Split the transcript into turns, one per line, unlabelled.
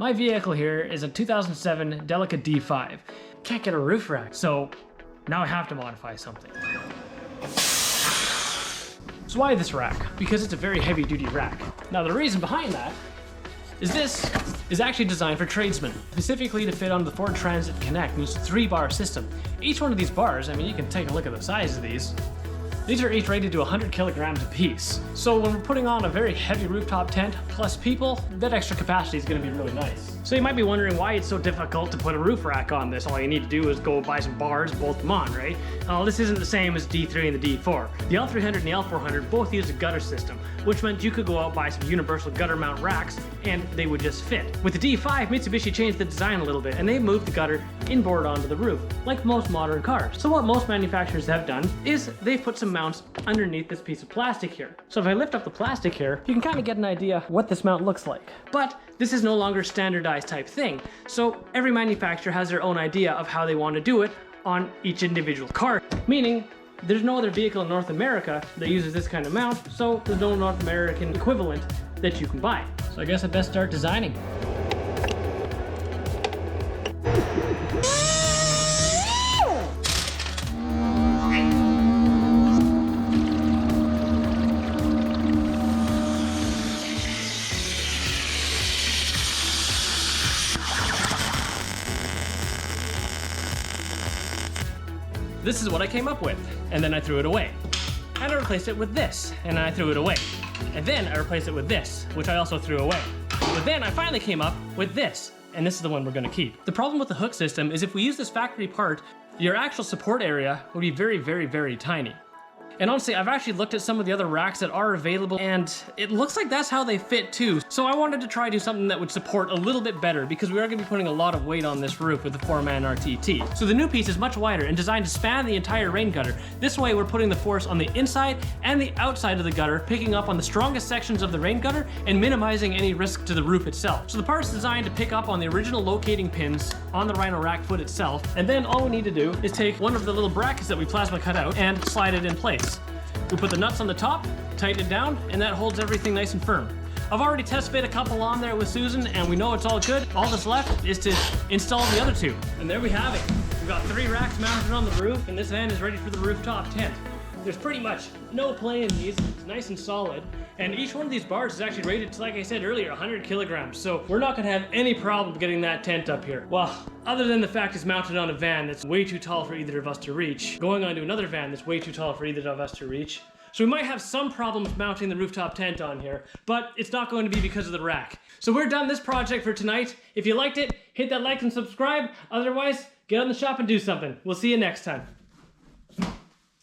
My vehicle here is a 2007 Delica D5. Can't get a roof rack, so now I have to modify something. So why this rack? Because it's a very heavy duty rack. Now the reason behind that is this is actually designed for tradesmen, specifically to fit on the Ford Transit Connect, and it's a 3-bar system. Each one of these bars, I mean, you can take a look at the size of these. These are each rated to 100 kilograms apiece. So when we're putting on a very heavy rooftop tent plus people, that extra capacity is going to be really nice. So you might be wondering why it's so difficult to put a roof rack on this. All you need to do is go buy some bars, bolt them on, right? This isn't the same as D3 and the D4. The L300 and the L400 both use a gutter system, which meant you could go out and buy some universal gutter mount racks and they would just fit. With the D5, Mitsubishi changed the design a little bit and they moved the gutter inboard onto the roof, like most modern cars. So what most manufacturers have done is they've put some mounts underneath this piece of plastic here. So if I lift up the plastic here, you can kind of get an idea what this mount looks like. But this is no longer standardized type thing. So every manufacturer has their own idea of how they want to do it on each individual car. Meaning, there's no other vehicle in North America that uses this kind of mount, so there's no North American equivalent that you can buy. So I guess I best start designing. This is what I came up with, and then I threw it away. And I replaced it with this, and I threw it away. And then I replaced it with this, which I also threw away. But then I finally came up with this, and this is the one we're gonna keep. The problem with the hook system is if we use this factory part, your actual support area would be very, very, very tiny. And honestly, I've actually looked at some of the other racks that are available and it looks like that's how they fit too. So I wanted to try to do something that would support a little bit better because we are gonna be putting a lot of weight on this roof with the 4-man RTT. So the new piece is much wider and designed to span the entire rain gutter. This way we're putting the force on the inside and the outside of the gutter, picking up on the strongest sections of the rain gutter and minimizing any risk to the roof itself. So the part is designed to pick up on the original locating pins on the Rhino rack foot itself. And then all we need to do is take one of the little brackets that we plasma cut out and slide it in place. We put the nuts on the top, tighten it down, and that holds everything nice and firm. I've already test fit a couple on there with Susan, and we know it's all good. All that's left is to install the other two. And there we have it. We've got 3 racks mounted on the roof, and this van is ready for the rooftop tent. There's pretty much no play in these. It's nice and solid. And each one of these bars is actually rated to, like I said earlier, 100 kilograms. So we're not gonna have any problem getting that tent up here. Well, other than the fact it's mounted on a van that's way too tall for either of us to reach, going onto another van that's way too tall for either of us to reach. So we might have some problems mounting the rooftop tent on here, but it's not going to be because of the rack. So we're done this project for tonight. If you liked it, hit that like and subscribe. Otherwise, get on the shop and do something. We'll see you next time.